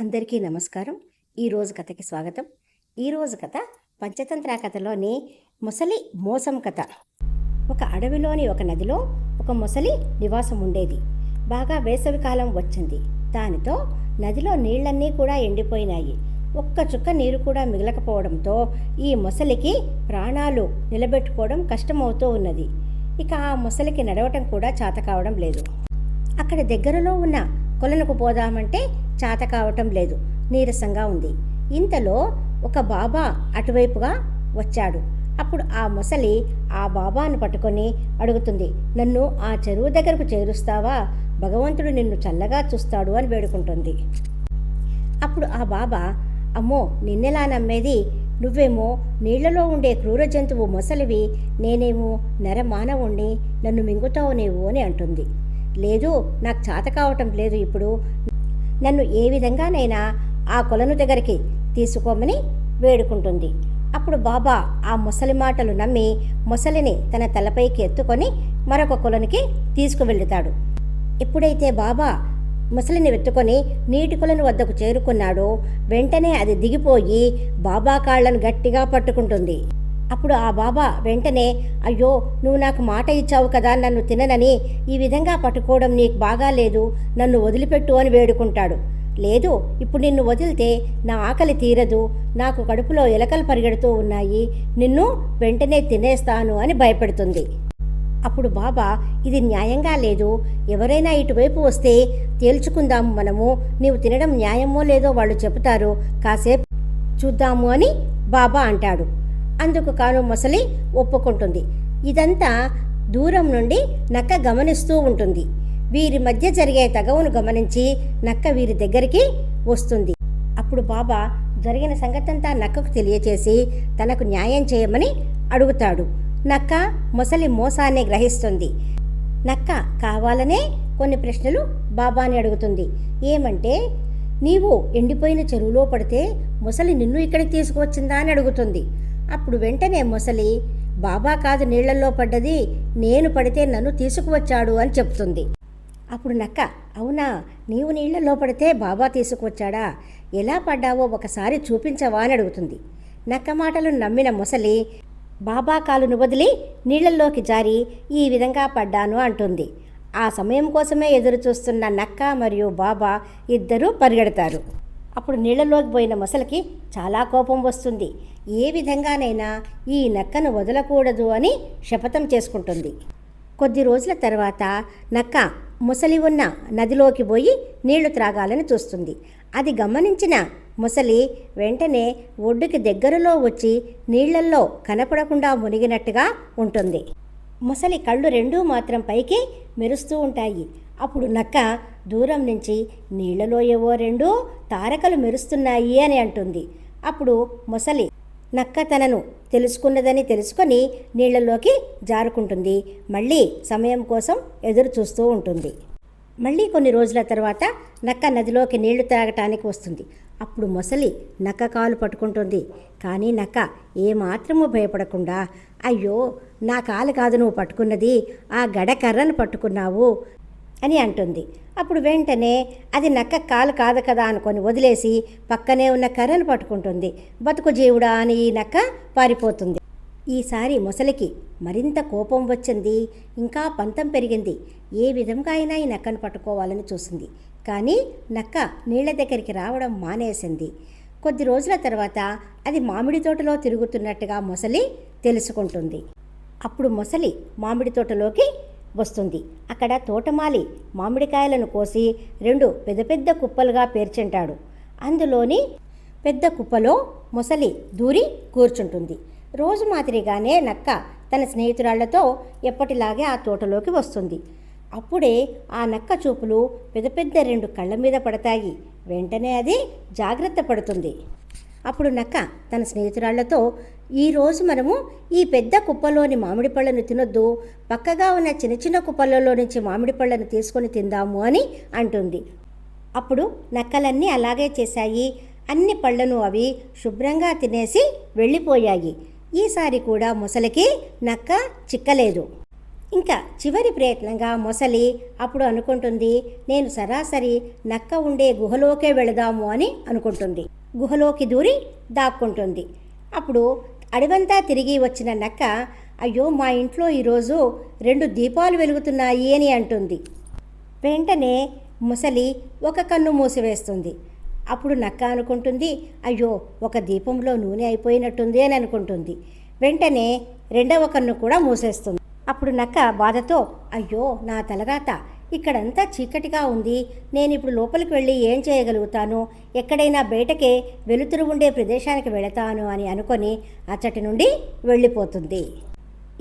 అందరికీ నమస్కారం. ఈరోజు కథకి స్వాగతం. ఈరోజు కథ పంచతంత్ర కథలోని మొసలి మోసం కథ. ఒక అడవిలోని ఒక నదిలో ఒక మొసలి నివాసం ఉండేది. బాగా వేసవికాలం వచ్చింది. దానితో నదిలో నీళ్లన్నీ కూడా ఎండిపోయినాయి. ఒక్క చుక్క నీరు కూడా మిగలకపోవడంతో ఈ మొసలికి ప్రాణాలు నిలబెట్టుకోవడం కష్టమవుతూ ఉన్నది. ఇక ఆ మొసలికి నడవటం కూడా చేత కావడం లేదు. అక్కడ దగ్గరలో ఉన్న కొలనుకు పోదామంటే చేత కావటం లేదు. నీరసంగా ఉంది. ఇంతలో ఒక బాబా అటువైపుగా వచ్చాడు. అప్పుడు ఆ మొసలి ఆ బాబాను పట్టుకొని అడుగుతుంది, నన్ను ఆ చెరువు దగ్గరకు చేరుస్తావా? భగవంతుడు నిన్ను చల్లగా చూస్తాడు అని వేడుకుంటుంది. అప్పుడు ఆ బాబా, అమ్మో, నిన్నెలా నమ్మేది? నువ్వేమో నీళ్లలో ఉండే క్రూర జంతువు మొసలివి, నేనేమో నరమానవుణ్ణి, నన్ను మింగుతావు నీవు అని అంటుంది. లేదు, నాకు చేత కావటం లేదు. ఇప్పుడు నన్ను ఏ విధంగానైనా ఆ కొలను దగ్గరికి తీసుకోమని వేడుకుంటుంది. అప్పుడు బాబా ఆ మొసలి మాటలు నమ్మి మొసలిని తన తలపైకి ఎత్తుకొని మరొక కొలనుకి తీసుకువెళ్తాడు. ఎప్పుడైతే బాబా మొసలిని ఎత్తుకొని నీటి కొలను వద్దకు చేరుకున్నాడో వెంటనే అది దిగిపోయి బాబా కాళ్లను గట్టిగా పట్టుకుంటుంది. అప్పుడు ఆ బాబా వెంటనే, అయ్యో, నువ్వు నాకు మాట ఇచ్చావు కదా నన్ను తిననని, ఈ విధంగా పట్టుకోవడం నీకు బాగాలేదు, నన్ను వదిలిపెట్టు అని వేడుకుంటాడు. లేదు, ఇప్పుడు నిన్ను వదిలితే నా ఆకలి తీరదు, నాకు కడుపులో ఎలకలు పరిగెడుతూ ఉన్నాయి, నిన్ను వెంటనే తినేస్తాను అని భయపెడుతుంది. అప్పుడు బాబా, ఇది న్యాయంగా లేదు, ఎవరైనా ఇటువైపు వస్తే తేల్చుకుందాము మనము, నీవు తినడం న్యాయమో లేదో వాళ్ళు చెబుతారు, కాసేపు చూద్దాము అని బాబా అంటాడు. అందుకు కాను మొసలి ఒప్పుకుంటుంది. ఇదంతా దూరం నుండి నక్క గమనిస్తూ ఉంటుంది. వీరి మధ్య జరిగే తగవును గమనించి నక్క వీరి దగ్గరికి వస్తుంది. అప్పుడు బాబా జరిగిన సంగతంతా నక్కకు తెలియచేసి తనకు న్యాయం చేయమని అడుగుతాడు. నక్క మొసలి మోసాన్ని గ్రహిస్తుంది. నక్క కావాలనే కొన్ని ప్రశ్నలు బాబాని అడుగుతుంది. ఏమంటే, నీవు ఎండిపోయిన చెరువులో పడితే మొసలి నిన్ను ఇక్కడికి తీసుకువచ్చిందా అని అడుగుతుంది. అప్పుడు వెంటనే మొసలి, బాబా కాదు నీళ్లలో పడ్డది, నేను పడితే నన్ను తీసుకువచ్చాడు అని చెప్తుంది. అప్పుడు నక్క, అవునా, నీవు నీళ్లలో పడితే బాబా తీసుకువచ్చాడా? ఎలా పడ్డావో ఒకసారి చూపించవా అని అడుగుతుంది. నక్క మాటలను నమ్మిన మొసలి, బాబా కాలును వదిలి నీళ్లలోకి జారి ఈ విధంగా పడ్డాను అంటుంది. ఆ సమయం కోసమే ఎదురు చూస్తున్న నక్క మరియు బాబా ఇద్దరూ పరిగెడతారు. అప్పుడు నీళ్లలోకి పోయిన మొసలికి చాలా కోపం వస్తుంది. ఏ విధంగానైనా ఈ నక్కను వదలకూడదు అని శపథం చేసుకుంటుంది. కొద్ది రోజుల తర్వాత నక్క మొసలి ఉన్న నదిలోకి పోయి నీళ్లు త్రాగాలని చూస్తుంది. అది గమనించిన మొసలి వెంటనే ఒడ్డుకి దగ్గరలో వచ్చి నీళ్లల్లో కనపడకుండా మునిగినట్టుగా ఉంటుంది. మొసలి కళ్ళు రెండూ మాత్రం పైకి మెరుస్తూ ఉంటాయి. అప్పుడు నక్క దూరం నుంచి, నీళ్లలో ఏవో రెండు తారకలు మెరుస్తున్నాయి అని అంటుంది. అప్పుడు మొసలి నక్క తనను తెలుసుకున్నదని తెలుసుకొని నీళ్లలోకి జారుకుంటుంది. మళ్ళీ సమయం కోసం ఎదురు చూస్తూ ఉంటుంది. మళ్ళీ కొన్ని రోజుల తర్వాత నక్క నదిలోకి నీళ్లు తాగటానికి వస్తుంది. అప్పుడు మొసలి నక్క కాలు పట్టుకుంటుంది. కానీ నక్క ఏమాత్రము భయపడకుండా, అయ్యో, నా కాలు కాదు నువ్వు పట్టుకున్నది, ఆ గడకర్రను పట్టుకున్నావు అని అంటుంది. అప్పుడు వెంటనే అది నక్క కాలు కాదు కదా అనుకొని వదిలేసి పక్కనే ఉన్న కర్రను పట్టుకుంటుంది. బతుకు జీవుడా అని ఈ నక్క పారిపోతుంది. ఈసారి మొసలికి మరింత కోపం వచ్చింది. ఇంకా పంతం పెరిగింది. ఏ విధంగా అయినా ఈ నక్కను పట్టుకోవాలని చూసింది. కానీ నక్క నీళ్ల దగ్గరికి రావడం మానేసింది. కొద్ది రోజుల తర్వాత అది మామిడి తోటలో తిరుగుతున్నట్టుగా మొసలి తెలుసుకుంటుంది. అప్పుడు మొసలి మామిడి తోటలోకి వస్తుంది. అక్కడ తోటమాలి మామిడికాయలను కోసి రెండు పెద్ద పెద్ద కుప్పలుగా పేర్చుంటాడు. అందులోని పెద్ద కుప్పలో మొసలి దూరి కూర్చుంటుంది. రోజు మాదిరిగానే నక్క తన స్నేహితురాళ్లతో ఎప్పటిలాగే ఆ తోటలోకి వస్తుంది. అప్పుడే ఆ నక్క చూపులు పెద్ద పెద్ద రెండు కళ్ళ మీద పడతాయి. వెంటనే అది జాగ్రత్త పడుతుంది. అప్పుడు నక్క తన స్నేహితురాళ్లతో, ఈరోజు మనము ఈ పెద్ద కుప్పలోని మామిడి పళ్ళను తినొద్దు, పక్కగా ఉన్న చిన్న చిన్న కుప్పలలో నుంచి మామిడి పళ్ళను తీసుకొని తిందాము అని అంటుంది. అప్పుడు నక్కలన్నీ అలాగే చేశాయి. అన్ని పళ్ళను అవి శుభ్రంగా తినేసి వెళ్ళిపోయాయి. ఈసారి కూడా మొసలికి నక్క చిక్కలేదు. ఇంకా చివరి ప్రయత్నంగా మొసలి అప్పుడు అనుకుంటుంది, నేను సరాసరి నక్క ఉండే గుహలోకే వెళదాము అని అనుకుంటుంది. గుహలోకి దూరి దాక్కుంటుంది. అప్పుడు అడవంతా తిరిగి వచ్చిన నక్క, అయ్యో మా ఇంట్లో ఈరోజు 2 దీపాలు వెలుగుతున్నాయి అని అంటుంది. వెంటనే ముసలి ఒక కన్ను మూసివేస్తుంది. అప్పుడు నక్క అనుకుంటుంది, అయ్యో ఒక దీపంలో నూనె అయిపోయినట్టుంది అని అనుకుంటుంది. వెంటనే 2వ కన్ను కూడా మూసేస్తుంది. అప్పుడు నక్క బాధతో, అయ్యో నా తలరాత, ఇక్కడంతా చీకటిగా ఉంది, నేను ఇప్పుడు లోపలికి వెళ్ళి ఏం చేయగలుగుతాను, ఎక్కడైనా బయటకే వెలుతురు ఉండే ప్రదేశానికి వెళతాను అని అనుకొని అచ్చటి నుండి వెళ్ళిపోతుంది.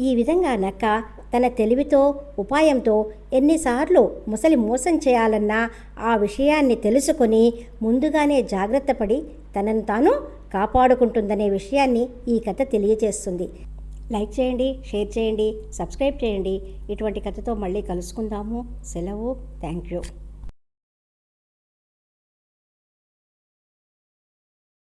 ఈ విధంగా నక్క తన తెలివితో ఉపాయంతో ఎన్నిసార్లు ముసలి మోసం చేయాలన్నా ఆ విషయాన్ని తెలుసుకొని ముందుగానే జాగ్రత్త పడి తనను తాను కాపాడుకుంటుందనే విషయాన్ని ఈ కథ తెలియజేస్తుంది. లైక్ చేయండి, షేర్ చేయండి, సబ్స్క్రైబ్ చేయండి. ఇటువంటి కథతో మళ్ళీ కలుసుకుందాము. సెలవు. Thank you.